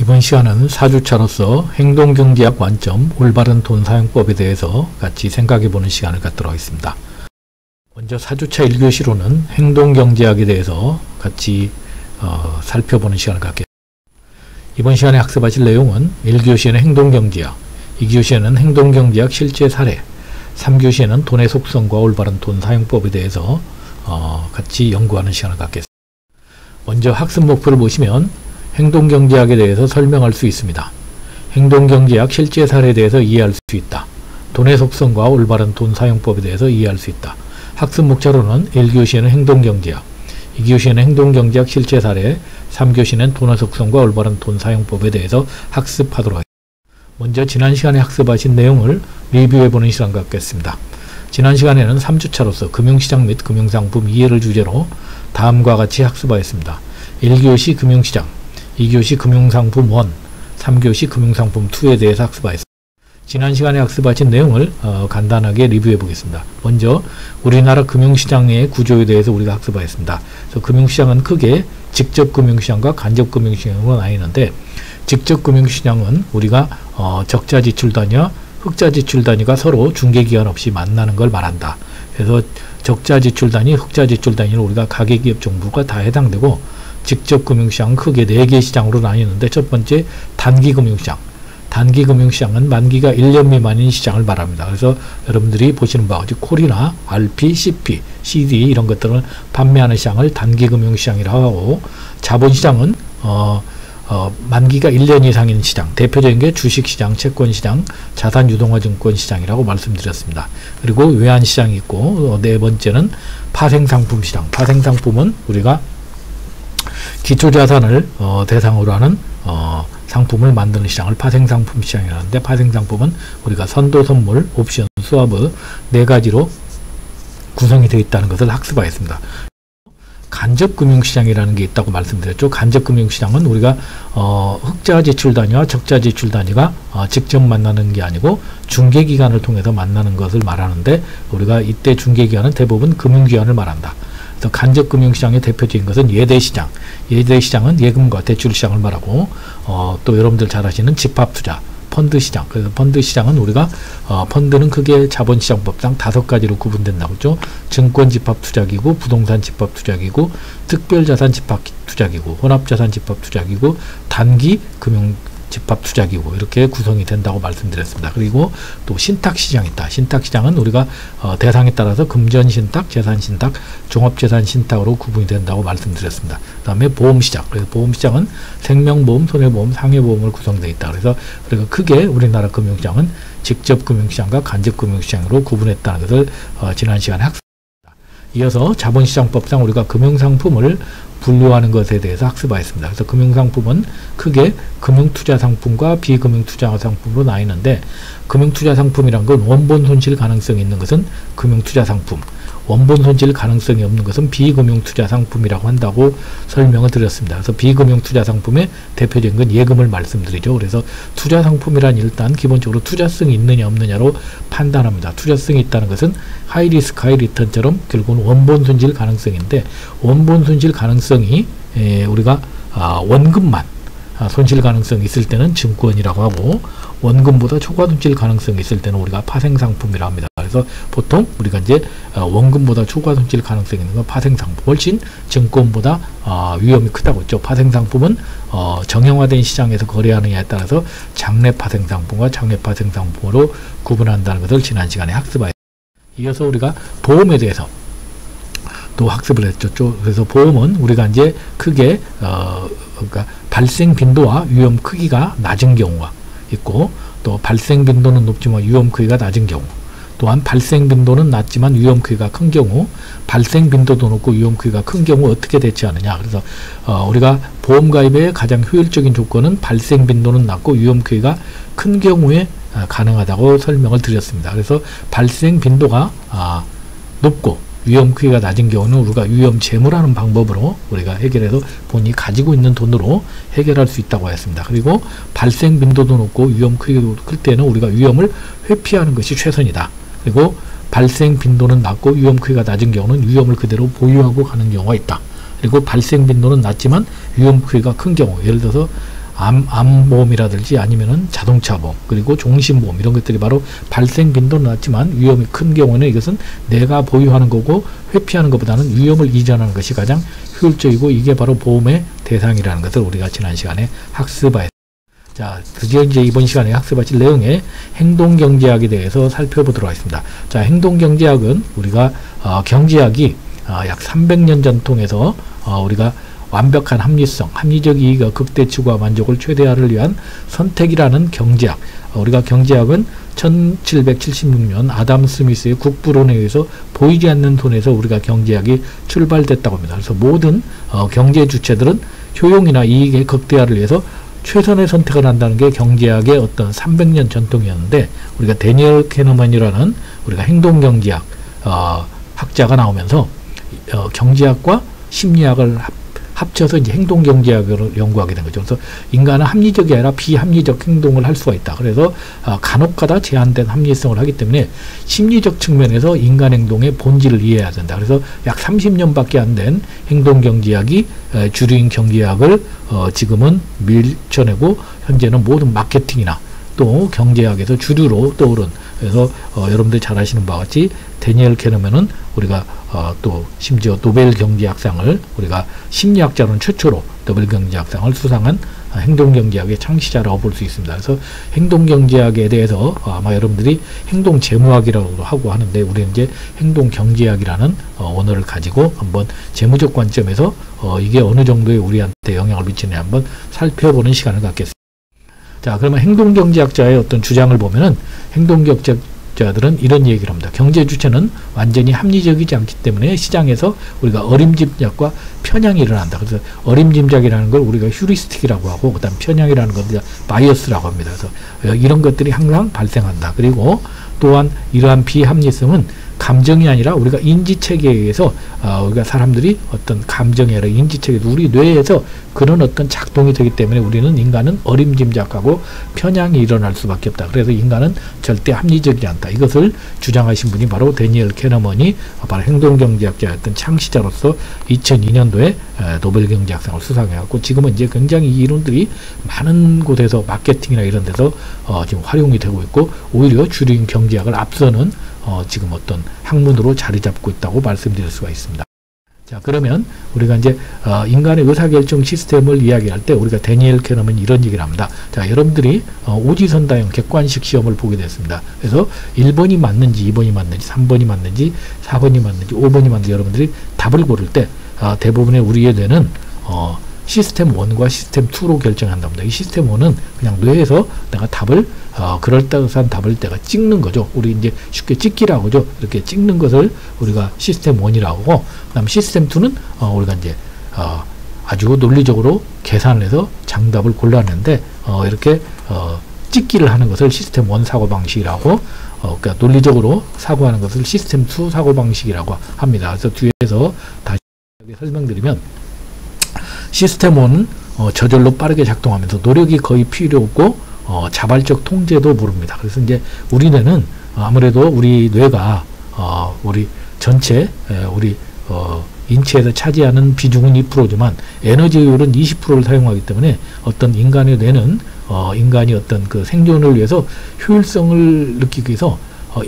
이번 시간은 4주차로서 행동경제학 관점 올바른 돈사용법에 대해서 같이 생각해보는 시간을 갖도록 하겠습니다. 먼저 4주차 1교시로는 행동경제학에 대해서 같이 살펴보는 시간을 갖겠습니다. 이번 시간에 학습하실 내용은 1교시에는 행동경제학, 2교시에는 행동경제학 실제 사례, 3교시에는 돈의 속성과 올바른 돈사용법에 대해서 같이 연구하는 시간을 갖겠습니다. 먼저 학습 목표를 보시면 행동경제학에 대해서 설명할 수 있습니다. 행동경제학 실제 사례에 대해서 이해할 수 있다. 돈의 속성과 올바른 돈 사용법에 대해서 이해할 수 있다. 학습 목차로는 1교시에는 행동경제학, 2교시에는 행동경제학 실제 사례, 3교시는 돈의 속성과 올바른 돈 사용법에 대해서 학습하도록 하겠습니다. 먼저 지난 시간에 학습하신 내용을 리뷰해보는 시간 갖겠습니다. 지난 시간에는 3주차로서 금융시장 및 금융상품 이해를 주제로 다음과 같이 학습하였습니다. 1교시 금융시장, 2교시 금융상품 1, 3교시 금융상품 2에 대해서 학습하였습니다. 지난 시간에 학습하신 내용을 간단하게 리뷰해 보겠습니다. 먼저 우리나라 금융시장의 구조에 대해서 우리가 학습하였습니다. 그래서 금융시장은 크게 직접 금융시장과 간접 금융시장으로 나뉘는데, 직접 금융시장은 우리가 적자 지출 단위와 흑자 지출 단위가 서로 중개기간 없이 만나는 걸 말한다. 그래서 적자 지출 단위, 흑자 지출 단위는 우리가 가계기업 정부가 다 해당되고, 직접 금융시장은 크게 4개 시장으로 나뉘는데, 첫 번째 단기금융시장. 단기금융시장은 만기가 1년 미만인 시장을 말합니다. 그래서 여러분들이 보시는 바와 같이 콜이나 RP, CP, CD 이런 것들을 판매하는 시장을 단기금융시장이라고 하고, 자본시장은 만기가 1년 이상인 시장, 대표적인 게 주식시장, 채권시장, 자산유동화증권시장이라고 말씀드렸습니다. 그리고 외환시장이 있고, 네 번째는 파생상품시장. 파생상품은 우리가 기초자산을 대상으로 하는 상품을 만드는 시장을 파생상품 시장이라고 하는데, 파생상품은 우리가 선도, 선물, 옵션, 스와브 4가지로 구성이 되어 있다는 것을 학습하였습니다. 간접금융시장이라는 게 있다고 말씀드렸죠. 간접금융시장은 우리가 흑자 지출 단위와 적자 지출 단위가 직접 만나는 게 아니고 중개기관을 통해서 만나는 것을 말하는데, 우리가 이때 중개기관은 대부분 금융기관을 말한다. 그래서 간접금융시장의 대표적인 것은 예대시장. 예대시장은 예금과 대출시장을 말하고, 또 여러분들 잘 아시는 집합투자, 펀드시장. 그래서 펀드시장은 우리가 펀드는 크게 자본시장법상 5가지로 구분된다고 했죠. 증권집합투자기구, 부동산집합투자기구, 특별자산집합투자기구, 혼합자산집합투자기구, 단기금융집합투자기구 이렇게 구성이 된다고 말씀드렸습니다. 그리고 또 신탁시장이 있다. 신탁시장은 우리가 대상에 따라서 금전신탁, 재산신탁, 종합재산신탁으로 구분이 된다고 말씀드렸습니다. 그 다음에 보험시장. 그래서 보험시장은 생명보험, 손해보험, 상해보험을 구성되어 있다. 그래서 우리가 크게 우리나라 금융시장은 직접 금융시장과 간접 금융시장으로 구분했다는 것을 지난 시간에 학습했습니다. 이어서 자본시장법상 우리가 금융상품을 분류하는 것에 대해서 학습하였습니다. 그래서 금융상품은 크게 금융투자상품과 비금융투자상품으로 나뉘는데, 금융투자상품이란 건 원본 손실 가능성이 있는 것은 금융투자상품, 원본 손실 가능성이 없는 것은 비금융투자상품이라고 한다고 설명을 드렸습니다. 그래서 비금융투자상품의 대표적인 건 예금을 말씀드리죠. 그래서 투자상품이란 일단 기본적으로 투자성이 있느냐 없느냐로 판단합니다. 투자성이 있다는 것은 하이리스크 하이리턴처럼 결국은 원본 손실 가능성인데, 원본 손실 가능성이 우리가 원금만 손실 가능성이 있을 때는 증권이라고 하고, 원금보다 초과 손실 가능성이 있을 때는 우리가 파생상품이라고 합니다. 그래서 보통 우리가 이제 원금보다 초과 손실 가능성이 있는 건 파생상품, 훨씬 증권보다 위험이 크다고 했죠. 파생상품은 정형화된 시장에서 거래하느냐에 따라서 장내 파생상품과 장외 파생상품으로 구분한다는 것을 지난 시간에 학습하였습니다. 이어서 우리가 보험에 대해서 또 학습을 했죠. 그래서 보험은 우리가 이제 크게 그러니까 발생 빈도와 위험 크기가 낮은 경우가 있고, 또 발생 빈도는 높지만 위험 크기가 낮은 경우, 또한 발생 빈도는 낮지만 위험 크기가 큰 경우, 발생 빈도도 높고 위험 크기가 큰 경우 어떻게 대처하느냐. 그래서 우리가 보험 가입의 가장 효율적인 조건은 발생 빈도는 낮고 위험 크기가 큰 경우에 가능하다고 설명을 드렸습니다. 그래서 발생 빈도가 높고 위험 크기가 낮은 경우는 우리가 위험 제물하는 방법으로 우리가 해결해서 본인이 가지고 있는 돈으로 해결할 수 있다고 했습니다. 그리고 발생 빈도도 높고 위험 크기도 클 때는 우리가 위험을 회피하는 것이 최선이다. 그리고 발생 빈도는 낮고 위험 크기가 낮은 경우는 위험을 그대로 보유하고 가는 경우가 있다. 그리고 발생 빈도는 낮지만 위험 크기가 큰 경우, 예를 들어서 암보험이라든지 아니면은 자동차 보험, 그리고 종신보험, 이런 것들이 바로 발생 빈도는 낮지만 위험이 큰 경우는 이것은 내가 보유하는 거고 회피하는 것보다는 위험을 이전하는 것이 가장 효율적이고, 이게 바로 보험의 대상이라는 것을 우리가 지난 시간에 학습하였습니다. 자, 드디어 이제 이번 시간에 학습하실 내용의 행동경제학에 대해서 살펴보도록 하겠습니다. 자, 행동경제학은 우리가 경제학이 약 300년 전통에서 우리가 완벽한 합리성, 합리적 이익의 극대치와 만족을 최대화를 위한 선택이라는 경제학. 우리가 경제학은 1776년 아담 스미스의 국부론에 의해서 보이지 않는 돈에서 우리가 경제학이 출발됐다고 합니다. 그래서 모든 경제 주체들은 효용이나 이익의 극대화를 위해서 최선의 선택을 한다는 게 경제학의 어떤 300년 전통이었는데, 우리가 데니얼 캐너먼이라는 우리가 행동경제학 학자가 나오면서 경제학과 심리학을 합쳐서 이제 행동경제학을 연구하게 된 거죠. 그래서 인간은 합리적이 아니라 비합리적 행동을 할 수가 있다. 그래서 간혹가다 제한된 합리성을 하기 때문에 심리적 측면에서 인간 행동의 본질을 이해해야 된다. 그래서 약 30년밖에 안 된 행동경제학이 주류인 경제학을 지금은 밀쳐내고, 현재는 모든 마케팅이나 또 경제학에서 주류로 떠오른, 그래서 여러분들 잘 아시는 바와 같이 데니얼 캐너먼은 우리가 또 심지어 노벨 경제학상을, 우리가 심리학자로는 최초로 노벨 경제학상을 수상한 행동경제학의 창시자라고 볼 수 있습니다. 그래서 행동경제학에 대해서 아마 여러분들이 행동재무학이라고도 하고 하는데, 우리는 이제 행동경제학이라는 언어를 가지고 한번 재무적 관점에서 이게 어느 정도의 우리한테 영향을 미치느냐 한번 살펴보는 시간을 갖겠습니다. 자, 그러면 행동경제학자의 어떤 주장을 보면은, 행동경제학자들은 이런 얘기를 합니다. 경제 주체는 완전히 합리적이지 않기 때문에 시장에서 우리가 어림짐작과 편향이 일어난다. 그래서 어림짐작이라는 걸 우리가 휴리스틱이라고 하고, 그다음 편향이라는 걸 바이어스라고 합니다. 그래서 이런 것들이 항상 발생한다. 그리고 또한 이러한 비합리성은 감정이 아니라 우리가 인지체계에 의해서 우리가 사람들이 어떤 감정이 아니라 인지체계, 우리 뇌에서 그런 어떤 작동이 되기 때문에 우리는, 인간은 어림짐작하고 편향이 일어날 수밖에 없다. 그래서 인간은 절대 합리적이지 않다. 이것을 주장하신 분이 바로 데니얼 캐너먼이 바로 행동경제학자였던 창시자로서 2002년도에 노벨 경제학상을 수상해갖고, 지금은 이제 굉장히 이 이론들이 많은 곳에서 마케팅이나 이런 데서 지금 활용이 되고 있고, 오히려 주류인 경제학을 앞서는 지금 어떤 학문으로 자리 잡고 있다고 말씀드릴 수가 있습니다. 자, 그러면 우리가 이제 인간의 의사결정 시스템을 이야기할 때 우리가 데니얼 캐너먼이 이런 얘기를 합니다. 자, 여러분들이 오지선다형 객관식 시험을 보게 됐습니다. 그래서 1번이 맞는지 2번이 맞는지 3번이 맞는지 4번이 맞는지 5번이 맞는지 여러분들이 답을 고를 때 대부분의 우리의 뇌는 시스템 1과 시스템 2로 결정한답니다. 이 시스템 1은 그냥 뇌에서 내가 답을 그럴듯한 답을 내가 찍는 거죠. 우리 이제 쉽게 찍기라고 하죠. 이렇게 찍는 것을 우리가 시스템 1이라고 하고, 그다음 시스템 2는 우리가 이제 아주 논리적으로 계산을 해서 정답을 골라내는데, 이렇게 찍기를 하는 것을 시스템 1 사고방식이라고, 그러니까 논리적으로 사고하는 것을 시스템 2 사고방식이라고 합니다. 그래서 뒤에서 다시 설명드리면, 시스템 1은 저절로 빠르게 작동하면서 노력이 거의 필요 없고 자발적 통제도 모릅니다. 그래서 이제 우리 뇌는 아무래도 우리 뇌가 우리 전체 우리 인체에서 차지하는 비중은 2%지만 에너지율은 20%를 사용하기 때문에 어떤 인간의 뇌는 인간이 어떤 그 생존을 위해서 효율성을 느끼기 위해서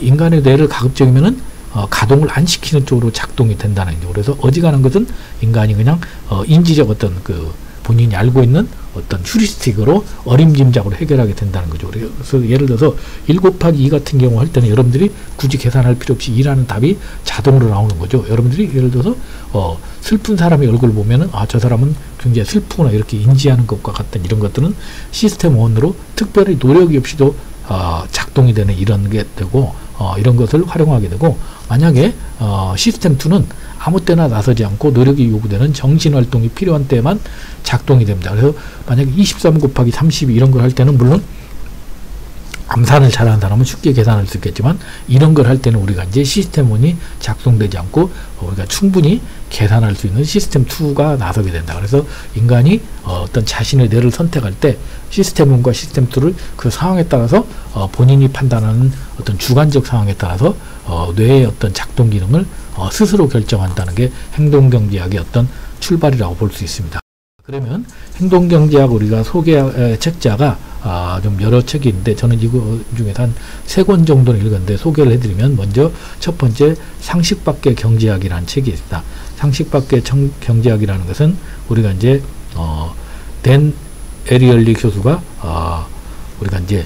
인간의 뇌를 가급적이면은 가동을 안 시키는 쪽으로 작동이 된다는 거죠. 그래서 어지간한 것은 인간이 그냥 인지적 어떤 그 본인이 알고 있는 어떤 휴리스틱으로 어림짐작으로 해결하게 된다는 거죠. 그래서 예를 들어서 1 곱하기 2 같은 경우 할 때는 여러분들이 굳이 계산할 필요 없이 2라는 답이 자동으로 나오는 거죠. 여러분들이 예를 들어서 슬픈 사람의 얼굴을 보면은 저 사람은 굉장히 슬프구나 이렇게 인지하는 것과 같은 이런 것들은 시스템 1으로 특별히 노력이 없이도 작동이 되는 이런 게 되고, 이런 것을 활용하게 되고, 만약에 시스템 2는 아무 때나 나서지 않고 노력이 요구되는 정신활동이 필요한 때만 작동이 됩니다. 그래서 만약에 23 곱하기 32 이런 걸 할 때는 물론 암산을 잘하는 사람은 쉽게 계산할 수 있겠지만, 이런 걸 할 때는 우리가 이제 시스템 1이 작동되지 않고 우리가 충분히 계산할 수 있는 시스템 2가 나서게 된다. 그래서 인간이 어떤 자신의 뇌를 선택할 때 시스템 1과 시스템 2를 그 상황에 따라서 본인이 판단하는 어떤 주관적 상황에 따라서 뇌의 어떤 작동 기능을 스스로 결정한다는 게 행동경제학의 어떤 출발이라고 볼 수 있습니다. 그러면 행동경제학 우리가 소개 책자가 좀 여러 책이 있는데 저는 이거 중에서 한 3권 정도는 읽었는데 소개를 해드리면 먼저 첫 번째 상식 밖의 경제학이라는 책이 있습니다. 상식 밖의 경제학이라는 것은 우리가 이제 댄 에리얼리 교수가 우리가 이제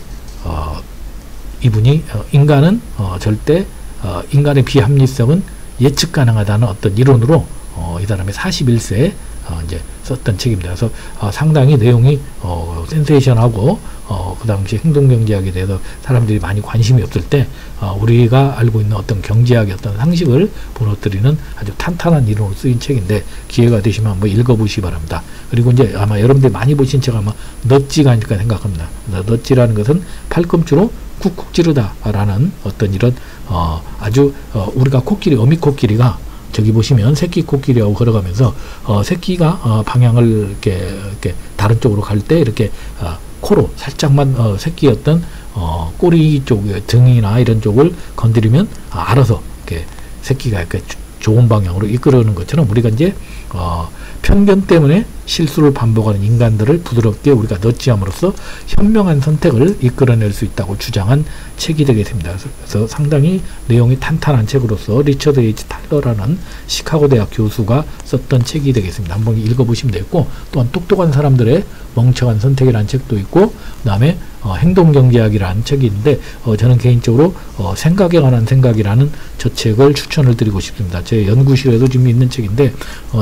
이분이 인간은 절대 인간의 비합리성은 예측 가능하다는 어떤 이론으로 이 사람이 41세에 이제 썼던 책입니다. 그래서 상당히 내용이 센세이션하고 그 당시 행동경제학에 대해서 사람들이 많이 관심이 없을 때 우리가 알고 있는 어떤 경제학의 어떤 상식을 무너뜨리는 아주 탄탄한 이론으로 쓰인 책인데 기회가 되시면 한번 읽어보시기 바랍니다. 그리고 이제 아마 여러분들이 많이 보신 책 아마 넛지가 아닐까 생각합니다. 넛지라는 것은 팔꿈치로 쿡쿡 찌르다라는 어떤 이런 아주 우리가 코끼리 어미 코끼리가 저기 보시면 새끼 코끼리하고 걸어가면서 새끼가 방향을 이렇게 다른 쪽으로 갈 때 이렇게 코로 살짝만 새끼 어떤 꼬리 쪽 등이나 이런 쪽을 건드리면 알아서 이렇게 새끼가 이렇게 좋은 방향으로 이끌어오는 것처럼 우리가 이제 편견 때문에 실수를 반복하는 인간들을 부드럽게 우리가 넛지함으로써 현명한 선택을 이끌어낼 수 있다고 주장한 책이 되겠습니다. 그래서 상당히 내용이 탄탄한 책으로서 리처드 H. 탈러라는 시카고 대학 교수가 썼던 책이 되겠습니다. 한번 읽어보시면 되겠고 또한 똑똑한 사람들의 멍청한 선택이라는 책도 있고 그 다음에 행동경제학이라는 책이 있는데 저는 개인적으로 생각에 관한 생각이라는 저 책을 추천을 드리고 싶습니다. 제 연구실에도 지금 있는 책인데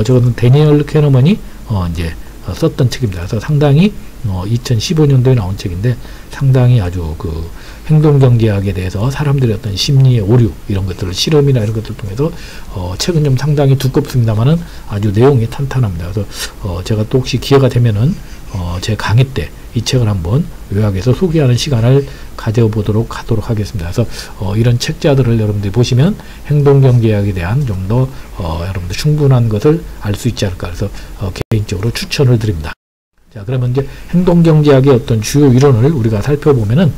저거는 데니얼 캐너먼이 이제 썼던 책입니다. 그래서 상당히 2015년도에 나온 책인데 상당히 아주 그 행동경제학에 대해서 사람들의 어떤 심리의 오류 이런 것들을 실험이나 이런 것들을 통해서 책은 좀 상당히 두껍습니다만은 아주 내용이 탄탄합니다. 그래서 제가 또 혹시 기회가 되면은 제 강의 때 이 책을 한번 요약해서 소개하는 시간을 가져보도록 하겠습니다. 그래서 이런 책자들을 여러분들이 보시면 행동경제학에 대한 좀 더 여러분들 충분한 것을 알 수 있지 않을까 그래서 개인적으로 추천을 드립니다. 자, 그러면 이제 행동경제학의 어떤 주요 이론을 우리가 살펴보면은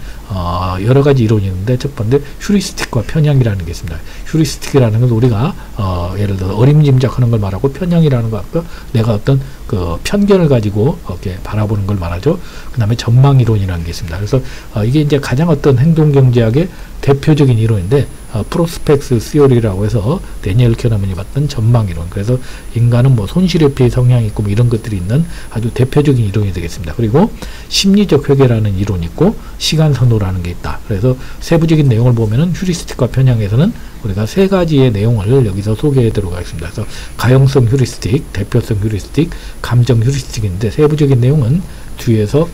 여러 가지 이론이 있는데 첫 번째 휴리스틱과 편향이라는 게 있습니다. 휴리스틱이라는 건 우리가 예를 들어 어림짐작하는 걸 말하고 편향이라는 거 아까 내가 어떤 그 편견을 가지고 이렇게 바라보는 걸 말하죠. 그 다음에 전망이론이라는 게 있습니다. 그래서 이게 이제 가장 어떤 행동경제학의 대표적인 이론인데 프로스펙스 시어리라고 해서 데니얼 캐너먼이 봤던 전망이론. 그래서 인간은 뭐 손실회피 성향이 있고 뭐 이런 것들이 있는 아주 대표적인 이론이 되겠습니다. 그리고 심리적 회계라는 이론이 있고 시간선호라는 게 있다. 그래서 세부적인 내용을 보면은 휴리스틱과 편향에서는 우리가 3가지의 내용을 여기서 소개해 드리도록 하겠습니다. 그래서 가용성 휴리스틱, 대표성 휴리스틱, 감정 휴리스틱인데 세부적인 내용은 뒤에서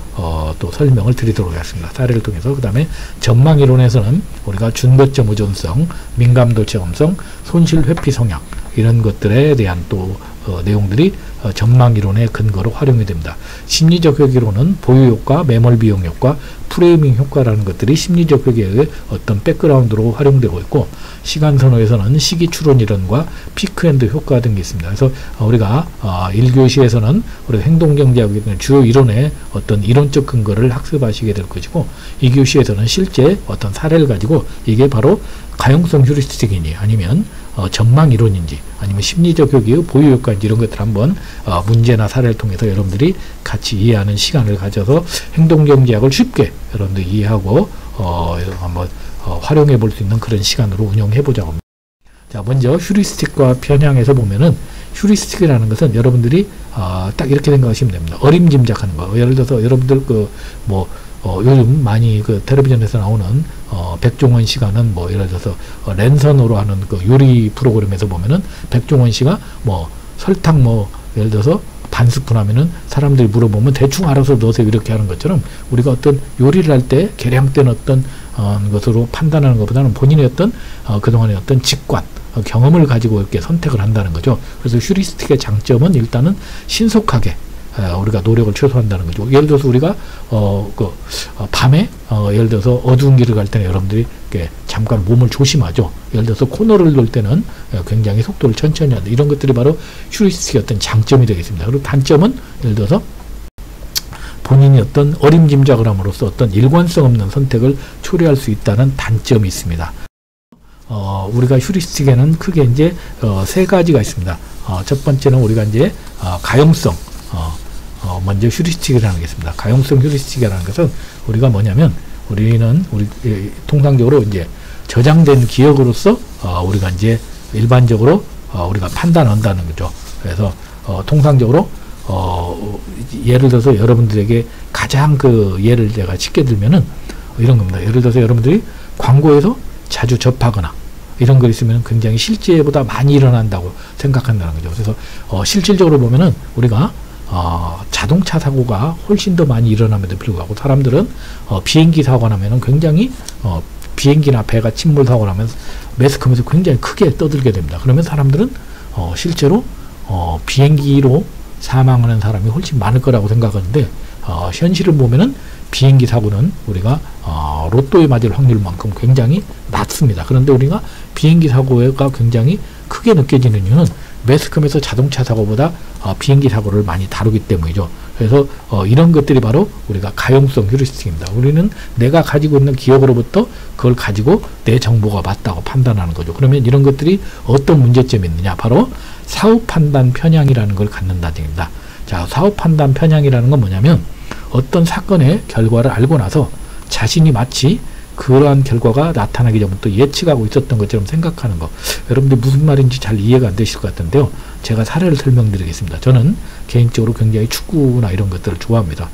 또 설명을 드리도록 하겠습니다. 사례를 통해서. 그 다음에 전망이론에서는 우리가 준거점 의존성, 민감도 체험성, 손실 회피 성향 이런 것들에 대한 또 내용들이 전망이론의 근거로 활용이 됩니다. 심리적 회계로는 보유효과, 매몰비용 효과, 프레이밍 효과라는 것들이 심리적 회계의 어떤 백그라운드로 활용되고 있고 시간선호에서는 시기추론이론과 피크앤드 효과 등이 있습니다. 그래서 우리가 1교시에서는 우리가 행동경제학에 대한 주요 이론의 어떤 이론적 근거를 학습하시게 될 것이고 2교시에서는 실제 어떤 사례를 가지고 이게 바로 가용성 휴리스틱이니 아니면 전망이론인지 아니면 심리적 효기의 보유효과인지 이런 것들 한번 문제나 사례를 통해서 여러분들이 같이 이해하는 시간을 가져서 행동경제학을 쉽게 여러분들이 이해하고 한번 활용해 볼 수 있는 그런 시간으로 운영해 보자고 합니다. 자, 먼저 휴리스틱과 편향에서 보면은 휴리스틱이라는 것은 여러분들이 딱 이렇게 생각하시면 됩니다. 어림짐작하는 거. 예를 들어서 여러분들 요즘 많이 텔레비전에서 나오는 백종원 씨가는 뭐 예를 들어서 랜선으로 하는 그 요리 프로그램에서 보면은 백종원 씨가 뭐 설탕 예를 들어서 반 스푼 하면은 사람들이 물어보면 대충 알아서 넣으세요 이렇게 하는 것처럼 우리가 어떤 요리를 할 때 계량된 어떤 것으로 판단하는 것보다는 본인의 어떤 그동안의 어떤 직관 경험을 가지고 이렇게 선택을 한다는 거죠. 그래서 휴리스틱의 장점은 일단은 신속하게 우리가 노력을 최소화한다는 거죠. 예를 들어서 우리가 밤에 예를 들어서 어두운 길을 갈 때는 여러분들이 잠깐 몸을 조심하죠. 예를 들어서 코너를 돌 때는 굉장히 속도를 천천히 한다. 이런 것들이 바로 휴리스틱의 어떤 장점이 되겠습니다. 그리고 단점은 예를 들어서 본인이 어떤 어림짐작을 함으로써 어떤 일관성 없는 선택을 초래할 수 있다는 단점이 있습니다. 우리가 휴리스틱에는 크게 이제 3가지가 있습니다. 첫 번째는 우리가 이제 가용성 먼저 휴리스틱이라는 게 있습니다. 가용성 휴리스틱이라는 것은 우리가 뭐냐면 우리는 통상적으로 이제 저장된 기억으로서 우리가 이제 일반적으로 우리가 판단한다는 거죠. 그래서 통상적으로 예를 들어서 여러분들에게 가장 그 예를 제가 쉽게 들면은 이런 겁니다. 예를 들어서 여러분들이 광고에서 자주 접하거나 이런 거 있으면 굉장히 실제보다 많이 일어난다고 생각한다는 거죠. 그래서 실질적으로 보면은 우리가 자동차 사고가 훨씬 더 많이 일어남에도 불구하고 사람들은 비행기 사고가 나면은 굉장히 비행기나 배가 침몰 사고가 나면 매스컴에서 굉장히 크게 떠들게 됩니다. 그러면 사람들은 실제로 비행기로 사망하는 사람이 훨씬 많을 거라고 생각하는데 현실을 보면은 비행기 사고는 우리가 로또에 맞을 확률만큼 굉장히 낮습니다. 그런데 우리가 비행기 사고가 굉장히 크게 느껴지는 이유는 매스컴에서 자동차 사고보다 비행기 사고를 많이 다루기 때문이죠. 그래서 이런 것들이 바로 우리가 가용성 휴리스틱입니다. 우리는 내가 가지고 있는 기억으로부터 그걸 가지고 내 정보가 맞다고 판단하는 거죠. 그러면 이런 것들이 어떤 문제점이 있느냐? 바로 사후 판단 편향이라는 걸 갖는다는 얘기입니다. 자, 사후 판단 편향이라는 건 뭐냐면 어떤 사건의 결과를 알고 나서 자신이 마치 그러한 결과가 나타나기 전부터 예측하고 있었던 것처럼 생각하는 거. 여러분들 무슨 말인지 잘 이해가 안 되실 것 같은데요. 제가 사례를 설명드리겠습니다. 저는 개인적으로 굉장히 축구나 이런 것들을 좋아합니다.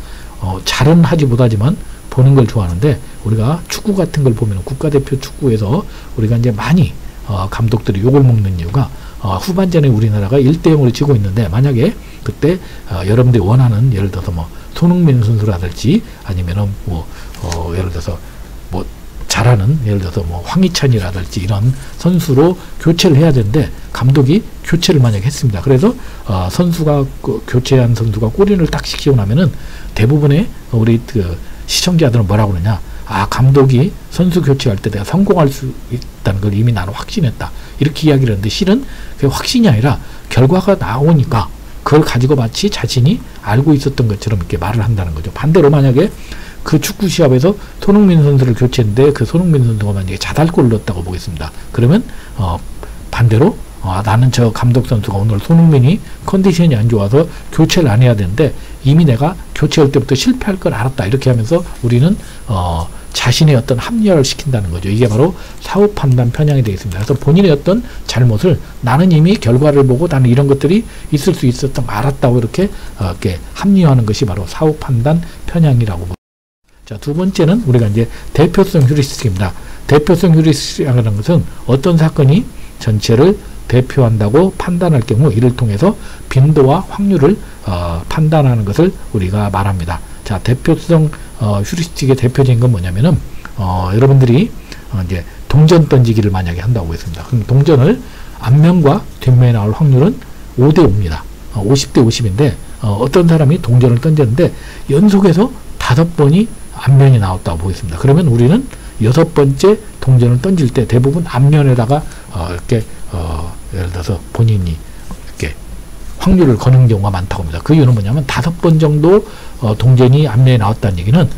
잘은 하지 못하지만 보는 걸 좋아하는데 우리가 축구 같은 걸 보면 국가대표 축구에서 우리가 이제 많이 감독들이 욕을 먹는 이유가 후반전에 우리나라가 1대0으로 지고 있는데 만약에 그때 여러분들이 원하는 예를 들어서 뭐 손흥민 선수라든지 아니면은 예를 들어서 잘하는 예를 들어서 황희찬이라든지 이런 선수로 교체를 해야 되는데 감독이 교체를 만약에 했습니다. 그래서 선수가 교체한 선수가 골인을 딱 시키고 나면은 대부분의 우리 시청자들은 뭐라고 그러냐? 감독이 선수 교체할 때 내가 성공할 수 있다는 걸 이미 나는 확신했다. 이렇게 이야기를 하는데 실은 그게 확신이 아니라 결과가 나오니까 그걸 가지고 마치 자신이 알고 있었던 것처럼 이렇게 말을 한다는 거죠. 반대로 만약에 그 축구 시합에서 손흥민 선수를 교체했는데 그 손흥민 선수가 만약에 자살골을 넣었다고 보겠습니다. 그러면 반대로 나는 저 감독 선수가 오늘 손흥민이 컨디션이 안 좋아서 교체를 안 해야 되는데 이미 내가 교체할 때부터 실패할 걸 알았다. 이렇게 하면서 우리는 자신의 어떤 합리화를 시킨다는 거죠. 이게 바로 사후 판단 편향이 되어 있습니다. 그래서 본인의 어떤 잘못을 나는 이미 결과를 보고 나는 이런 것들이 있을 수 있었던 거 알았다고 이렇게 합리화하는 것이 바로 사후 판단 편향이라고 봅니다. 자, 두 번째는 우리가 이제 대표성 휴리스틱입니다. 대표성 휴리스틱이라는 것은 어떤 사건이 전체를 대표한다고 판단할 경우 이를 통해서 빈도와 확률을 판단하는 것을 우리가 말합니다. 자, 대표성 휴리스틱의 대표적인 건 뭐냐면은 여러분들이 이제 동전 던지기를 만약에 한다고 했습니다. 그럼 동전을 앞면과 뒷면에 나올 확률은 5대5입니다. 50대 50인데 어떤 사람이 동전을 던졌는데 연속해서 5번이 앞면이 나왔다고 보겠습니다. 그러면 우리는 6번째 동전을 던질 때 대부분 앞면에다가 이렇게 예를 들어서 본인이 이렇게 확률을 거는 경우가 많다고 합니다. 그 이유는 뭐냐면 5번 정도 동전이 앞면에 나왔다는 얘기는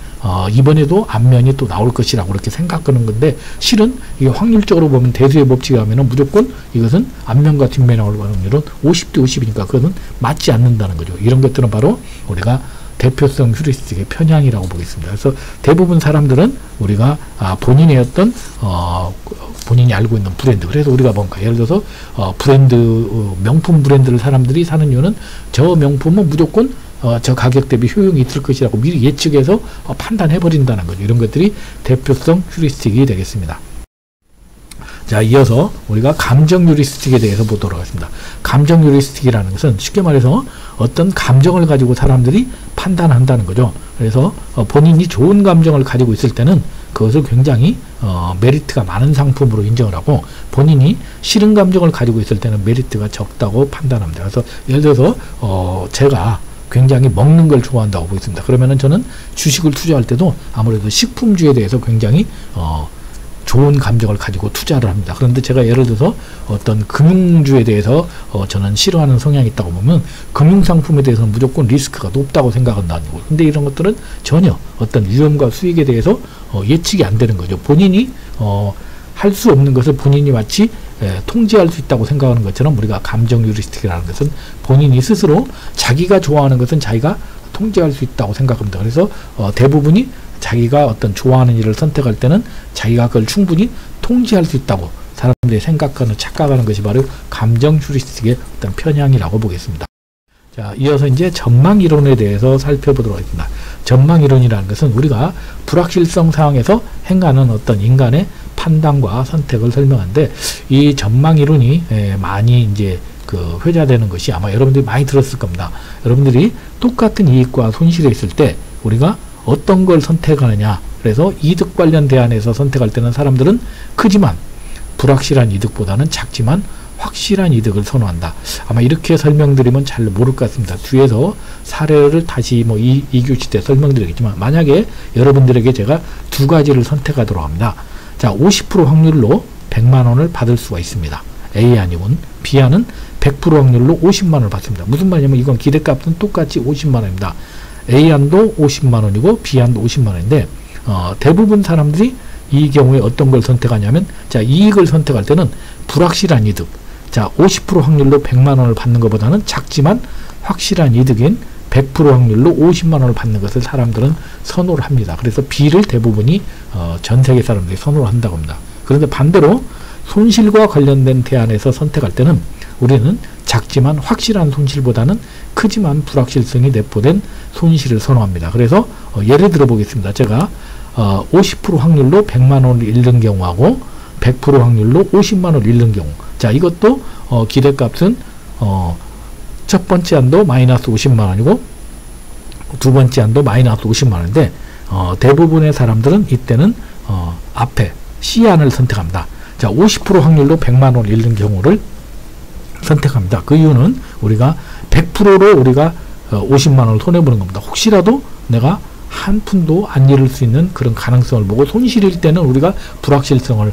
이번에도 앞면이 또 나올 것이라고 그렇게 생각하는 건데 실은 이게 확률적으로 보면 대수의 법칙에 하면은 무조건 이것은 앞면과 뒷면에 나올 확률은 50대 50이니까 그것은 맞지 않는다는 거죠. 이런 것들은 바로 우리가 대표성 휴리스틱의 편향이라고 보겠습니다. 그래서 대부분 사람들은 우리가 본인의 어떤 본인이 알고 있는 브랜드, 그래서 우리가 뭔가 예를 들어서 브랜드 명품 브랜드를 사람들이 사는 이유는 저 명품은 무조건 저 가격 대비 효용이 있을 것이라고 미리 예측해서 판단해 버린다는 거죠. 이런 것들이 대표성 휴리스틱이 되겠습니다. 자, 이어서 우리가 감정 휴리스틱에 대해서 보도록 하겠습니다. 감정 휴리스틱이라는 것은 쉽게 말해서 어떤 감정을 가지고 사람들이 판단한다는 거죠. 그래서 본인이 좋은 감정을 가지고 있을 때는 그것을 굉장히 메리트가 많은 상품으로 인정을 하고 본인이 싫은 감정을 가지고 있을 때는 메리트가 적다고 판단합니다. 그래서 예를 들어서 제가 굉장히 먹는 걸 좋아한다고 보겠습니다. 그러면은 저는 주식을 투자할 때도 아무래도 식품주에 대해서 굉장히 좋은 감정을 가지고 투자를 합니다. 그런데 제가 예를 들어서 어떤 금융주에 대해서 저는 싫어하는 성향이 있다고 보면 금융상품에 대해서는 무조건 리스크가 높다고 생각한다는 거고, 근데 이런 것들은 전혀 어떤 위험과 수익에 대해서 예측이 안 되는 거죠. 본인이 할 수 없는 것을 본인이 마치 통제할 수 있다고 생각하는 것처럼 우리가 감정 휴리스틱이라는 것은 본인이 스스로 자기가 좋아하는 것은 자기가 통제할 수 있다고 생각합니다. 그래서 대부분이 자기가 어떤 좋아하는 일을 선택할 때는 자기가 그걸 충분히 통제할 수 있다고 사람들이 생각하는, 착각하는 것이 바로 감정 휴리스틱의 어떤 편향이라고 보겠습니다. 자, 이어서 이제 전망 이론에 대해서 살펴보도록 하겠습니다. 전망 이론이라는 것은 우리가 불확실성 상황에서 행하는 어떤 인간의 판단과 선택을 설명하는데, 이 전망 이론이 많이 이제 그 회자되는 것이 아마 여러분들이 많이 들었을 겁니다. 여러분들이 똑같은 이익과 손실에 있을 때 우리가 어떤 걸 선택하느냐. 그래서 이득 관련 대안에서 선택할 때는 사람들은 크지만 불확실한 이득보다는 작지만 확실한 이득을 선호한다. 아마 이렇게 설명드리면 잘 모를 것 같습니다. 뒤에서 사례를 다시 뭐 이 교시 때 설명드리겠지만, 만약에 여러분들에게 제가 두 가지를 선택하도록 합니다. 자, 50% 확률로 100만 원을 받을 수가 있습니다. A안이군. B안은 100% 확률로 50만 원을 받습니다. 무슨 말이냐면 이건 기대값은 똑같이 50만 원입니다. A안도 50만 원이고 B안도 50만 원인데 대부분 사람들이 이 경우에 어떤 걸 선택하냐면, 자, 이익을 선택할 때는 불확실한 이득, 자, 50% 확률로 100만 원을 받는 것보다는 작지만 확실한 이득인 100% 확률로 50만 원을 받는 것을 사람들은 선호를 합니다. 그래서 B를 대부분이 전 세계 사람들이 선호를 한다고 합니다. 그런데 반대로 손실과 관련된 대안에서 선택할 때는 우리는 작지만 확실한 손실보다는 크지만 불확실성이 내포된 손실을 선호합니다. 그래서 예를 들어 보겠습니다. 제가 50% 확률로 100만 원을 잃는 경우하고 100% 확률로 50만 원을 잃는 경우, 자, 이것도 기대값은 첫 번째 한도 마이너스 50만 원이고 두 번째 한도 마이너스 50만 원인데 대부분의 사람들은 이때는 앞에 C안을 선택합니다. 자, 50% 확률로 100만 원을 잃는 경우를 선택합니다. 그 이유는 우리가 100%로 우리가 50만 원을 손해보는 겁니다. 혹시라도 내가 한 푼도 안 잃을 수 있는 그런 가능성을 보고, 손실일 때는 우리가 불확실성을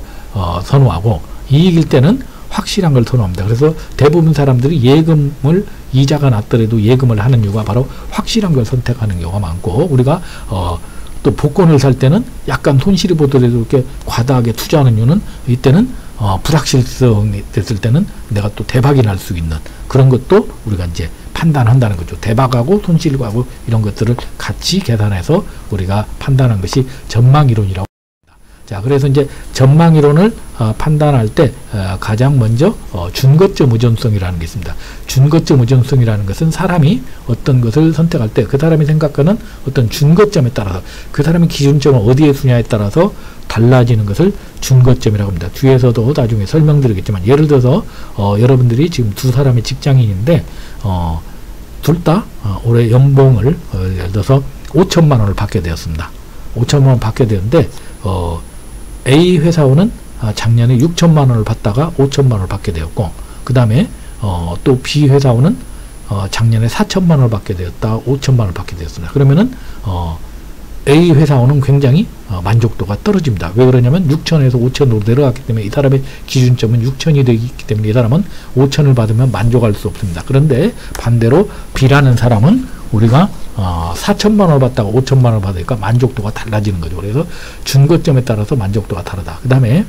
선호하고 이익일 때는 확실한 걸 선호합니다. 그래서 대부분 사람들이 예금을, 이자가 낮더라도 예금을 하는 이유가 바로 확실한 걸 선택하는 경우가 많고, 우리가 또 복권을 살 때는 약간 손실이 보더라도 이렇게 과다하게 투자하는 이유는 이때는 불확실성이 됐을 때는 내가 또 대박이 날 수 있는 그런 것도 우리가 이제 판단한다는 거죠. 대박하고 손실하고 이런 것들을 같이 계산해서 우리가 판단한 것이 전망이론이라고 합니다. 자, 그래서 이제 전망이론을 판단할 때 가장 먼저 준거점 의존성이라는 게 있습니다. 준거점 의존성이라는 것은 사람이 어떤 것을 선택할 때 그 사람이 생각하는 어떤 준거점에 따라서, 그 사람의 기준점을 어디에 두냐에 따라서 달라지는 것을 준거점이라고 합니다. 뒤에서도 나중에 설명드리겠지만, 예를 들어서 여러분들이 지금 두 사람의 직장인인데 둘 다 올해 연봉을 예를 들어서 5천만 원을 받게 되었습니다. 5천만 원 받게 되었는데 A 회사원은 작년에 6천만 원을 받다가 5천만 원을 받게 되었고, 그 다음에 또 B 회사원은 작년에 4천만 원을 받게 되었다 5천만 원을 받게 되었습니다. 그러면은 A 회사원은 굉장히 만족도가 떨어집니다. 왜 그러냐면 6천에서 5천으로 내려갔기 때문에 이 사람의 기준점은 6천이 되기 때문에 이 사람은 5천을 받으면 만족할 수 없습니다. 그런데 반대로 B라는 사람은 우리가 4천만 원을 받다가 5천만 원을 받으니까 만족도가 달라지는 거죠. 그래서 준거점에 따라서 만족도가 다르다. 그 다음에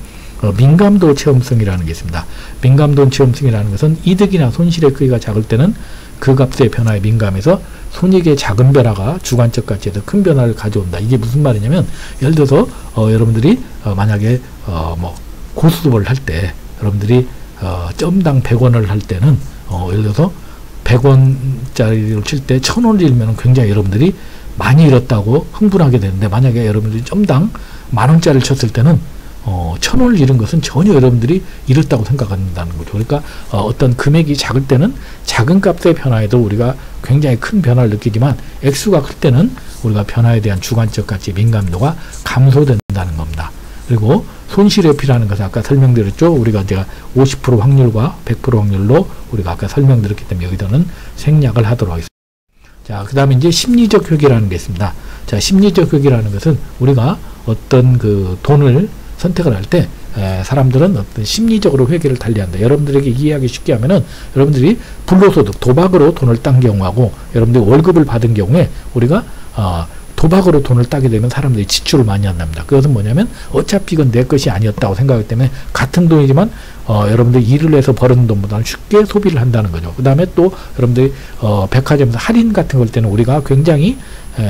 민감도 체험성이라는 게 있습니다. 민감도 체험성이라는 것은 이득이나 손실의 크기가 작을 때는 그 값의 변화에 민감해서 손익의 작은 변화가 주관적 가치에 더 큰 변화를 가져온다. 이게 무슨 말이냐면, 예를 들어서 여러분들이 만약에 뭐 고스톱을 할 때 여러분들이 점당 100원을 할 때는 예를 들어서 100원짜리를 칠 때 1000원을 잃으면 굉장히 여러분들이 많이 잃었다고 흥분하게 되는데, 만약에 여러분들이 점당 10,000원짜리를 쳤을 때는 1000원을 잃은 것은 전혀 여러분들이 잃었다고 생각한다는 거죠. 그러니까 어떤 금액이 작을 때는 작은 값의 변화에도 우리가 굉장히 큰 변화를 느끼지만, 액수가 클 때는 우리가 변화에 대한 주관적 가치 민감도가 감소된다는 겁니다. 그리고 손실회피라는 것은 아까 설명드렸죠. 우리가 제가 50% 확률과 100% 확률로 우리가 아까 설명드렸기 때문에 여기서는 생략을 하도록 하겠습니다. 자, 그 다음에 이제 심리적 회귀라는 게 있습니다. 자, 심리적 회귀라는 것은 우리가 어떤 그 돈을 선택을 할 때 사람들은 어떤 심리적으로 회귀를 달리한다. 여러분들에게 이해하기 쉽게 하면은, 여러분들이 불로소득, 도박으로 돈을 딴 경우하고 여러분들이 월급을 받은 경우에 우리가 도박으로 돈을 따게 되면 사람들이 지출을 많이 한답니다. 그것은 뭐냐면 어차피 이건 내 것이 아니었다고 생각하기 때문에 같은 돈이지만 여러분들이 일을 해서 버는 돈보다는 쉽게 소비를 한다는 거죠. 그 다음에 또 여러분들이 백화점에서 할인 같은 걸 때는 우리가 굉장히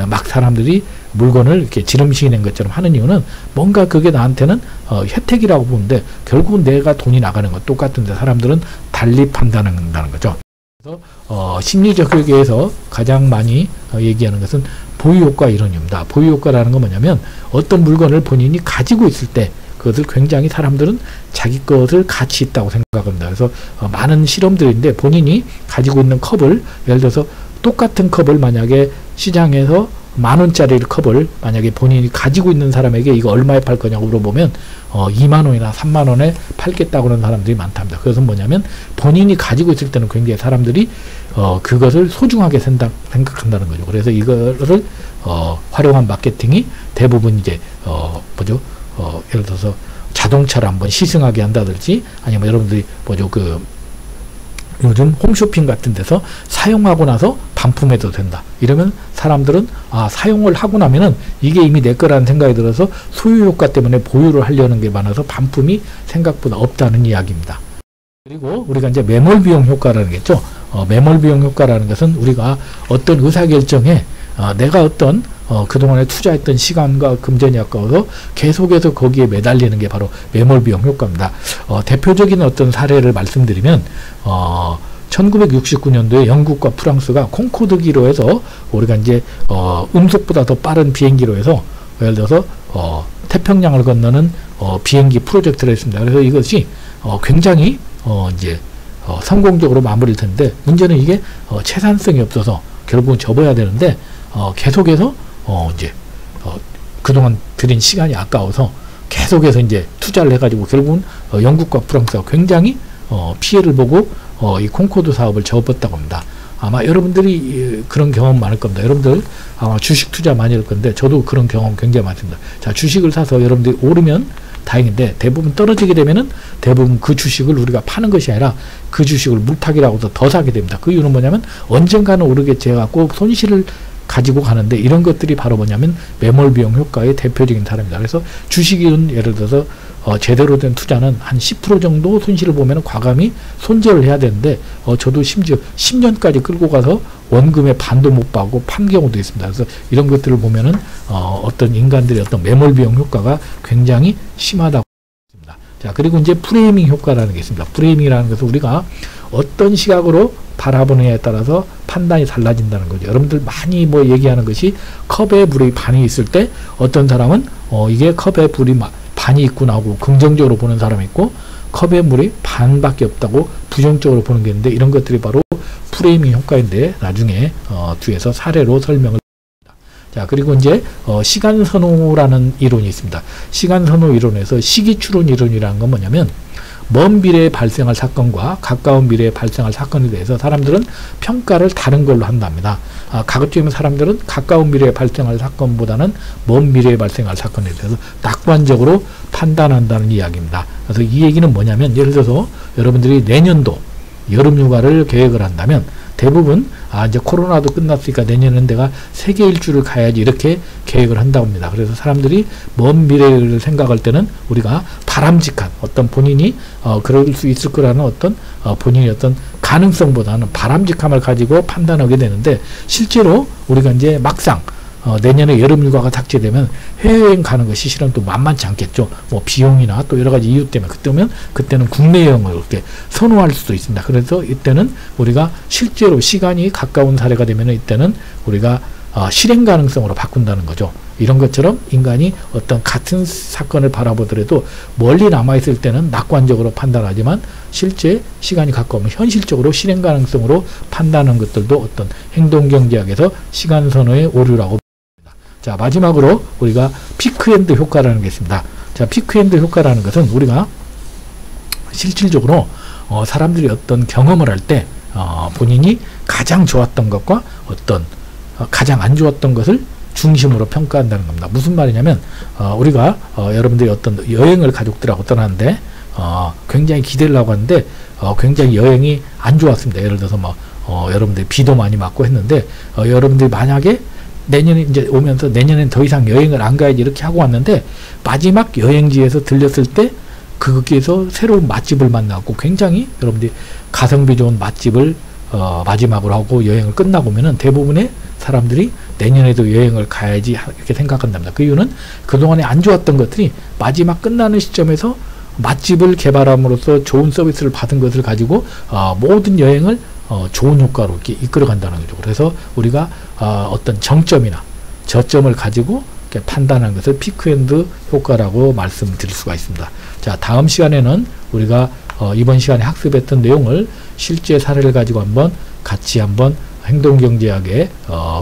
막 사람들이 물건을 이렇게 지름신이 낸 것처럼 하는 이유는 뭔가 그게 나한테는 혜택이라고 보는데 결국은 내가 돈이 나가는 것 똑같은데 사람들은 달리 판단한다는 거죠. 그래서 심리적 회계에서 가장 많이 얘기하는 것은 보유효과 이론입니다. 보유효과라는 건 뭐냐면 어떤 물건을 본인이 가지고 있을 때 그것을 굉장히 사람들은 자기 것을 가치 있다고 생각합니다. 그래서 많은 실험들인데 본인이 가지고 있는 컵을 예를 들어서 똑같은 컵을 만약에 시장에서 10,000원짜리 컵을 만약에 본인이 가지고 있는 사람에게 이거 얼마에 팔 거냐고 물어보면 20,000원이나 30,000원에 팔겠다고 하는 사람들이 많답니다. 그것은 뭐냐면 본인이 가지고 있을 때는 굉장히 사람들이 그것을 소중하게 생각한다는 거죠. 그래서 이거를 활용한 마케팅이 대부분 이제 예를 들어서 자동차를 한번 시승하게 한다든지 아니면 여러분들이 요즘 홈쇼핑 같은 데서 사용하고 나서 반품해도 된다. 이러면 사람들은 사용을 하고 나면은 이게 이미 내 거라는 생각이 들어서 소유효과 때문에 보유를 하려는 게 많아서 반품이 생각보다 없다는 이야기입니다. 그리고 우리가 이제 매몰비용 효과라는 게 있죠. 매몰비용 효과라는 것은 우리가 어떤 의사결정에 내가 어떤 그동안에 투자했던 시간과 금전이 아까워서 계속해서 거기에 매달리는 게 바로 매몰비용 효과입니다. 대표적인 어떤 사례를 말씀드리면 1969년도에 영국과 프랑스가 콩코드기로 해서 우리가 이제 음속보다 더 빠른 비행기로 해서 예를 들어서 태평양을 건너는 비행기 프로젝트를 했습니다. 그래서 이것이 굉장히 이제 성공적으로 마무리될 텐데 문제는 이게 채산성이 없어서 결국은 접어야 되는데 계속해서 이제 그동안 들인 시간이 아까워서 계속해서 이제 투자를 해가지고 결국은 영국과 프랑스가 굉장히 피해를 보고 이 콩코드 사업을 접었다고 합니다. 아마 여러분들이 그런 경험 많을 겁니다. 여러분들 아마 주식 투자 많이 할 건데 저도 그런 경험 굉장히 많습니다. 자, 주식을 사서 여러분들이 오르면 다행인데 대부분 떨어지게 되면은 대부분 그 주식을 우리가 파는 것이 아니라 그 주식을 물타기라고 더 사게 됩니다. 그 이유는 뭐냐면 언젠가는 오르겠지 해갖고 손실을 가지고 가는데 이런 것들이 바로 뭐냐면 매몰비용 효과의 대표적인 사례입니다. 그래서 주식은 예를 들어서 제대로 된 투자는 한 10% 정도 손실을 보면 과감히 손절을 해야 되는데 저도 심지어 10년까지 끌고 가서 원금의 반도 못 받고 판 경우도 있습니다. 그래서 이런 것들을 보면은 어떤 인간들의 어떤 매몰비용 효과가 굉장히 심하다고 합니다. 자, 그리고 이제 프레이밍 효과라는 게 있습니다. 프레이밍이라는 것은 우리가 어떤 시각으로 바라보느냐에 따라서 판단이 달라진다는 거죠. 여러분들 많이 얘기하는 것이 컵에 물이 반이 있을 때 어떤 사람은 이게 컵에 물이 반이 있구나 하고 긍정적으로 보는 사람이 있고 컵에 물이 반밖에 없다고 부정적으로 보는 게 있는데 이런 것들이 바로 프레이밍 효과인데 나중에 뒤에서 사례로 설명을 드립니다. 자, 그리고 이제 시간선호라는 이론이 있습니다. 시간선호 이론에서 시기추론 이론이라는 건 뭐냐면 먼 미래에 발생할 사건과 가까운 미래에 발생할 사건에 대해서 사람들은 평가를 다른 걸로 한답니다. 가급적이면 사람들은 가까운 미래에 발생할 사건보다는 먼 미래에 발생할 사건에 대해서 낙관적으로 판단한다는 이야기입니다. 그래서 이 얘기는 뭐냐면 예를 들어서 여러분들이 내년도 여름휴가를 계획을 한다면 대부분 이제 코로나도 끝났으니까 내년은 내가 세계 일주를 가야지 이렇게 계획을 한다고 합니다. 그래서 사람들이 먼 미래를 생각할 때는 우리가 바람직한 어떤 본인이 그럴 수 있을 거라는 어떤 본인의 어떤 가능성보다는 바람직함을 가지고 판단하게 되는데 실제로 우리가 이제 막상 내년에 여름휴가가 닥치되면 해외여행 가는 것이 실은 또 만만치 않겠죠. 비용이나 또 여러 가지 이유 때문에 그때는 국내 여행을 이렇게 선호할 수도 있습니다. 그래서 이때는 우리가 실제로 시간이 가까운 사례가 되면 이때는 우리가 실행 가능성으로 바꾼다는 거죠. 이런 것처럼 인간이 어떤 같은 사건을 바라보더라도 멀리 남아있을 때는 낙관적으로 판단하지만 실제 시간이 가까우면 현실적으로 실행 가능성으로 판단하는 것들도 어떤 행동경제학에서 시간 선호의 오류라고. 자, 마지막으로 우리가 피크앤드 효과라는 게 있습니다. 자, 피크앤드 효과라는 것은 우리가 실질적으로 사람들이 어떤 경험을 할 때 본인이 가장 좋았던 것과 어떤 가장 안 좋았던 것을 중심으로 평가한다는 겁니다. 무슨 말이냐면 우리가 여러분들이 어떤 여행을 가족들하고 떠나는데 굉장히 기대를 하고 하는데 굉장히 여행이 안 좋았습니다. 예를 들어서 여러분들이 비도 많이 맞고 했는데 여러분들이 만약에 내년에 이제 오면서 내년엔 더 이상 여행을 안 가야지 이렇게 하고 왔는데 마지막 여행지에서 들렸을 때 거기에서 새로운 맛집을 만나고 굉장히 여러분들이 가성비 좋은 맛집을 마지막으로 하고 여행을 끝나고 오면은 대부분의 사람들이 내년에도 여행을 가야지 이렇게 생각한답니다. 그 이유는 그동안에 안 좋았던 것들이 마지막 끝나는 시점에서 맛집을 개발함으로써 좋은 서비스를 받은 것을 가지고 모든 여행을 좋은 효과로 이렇게 이끌어 간다는 거죠. 그래서 우리가 어떤 정점이나 저점을 가지고 이렇게 판단하는 것을 피크앤드 효과라고 말씀드릴 수가 있습니다. 자, 다음 시간에는 우리가 이번 시간에 학습했던 내용을 실제 사례를 가지고 같이 한번 행동경제학의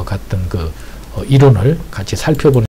같은 그 이론을 같이 살펴보는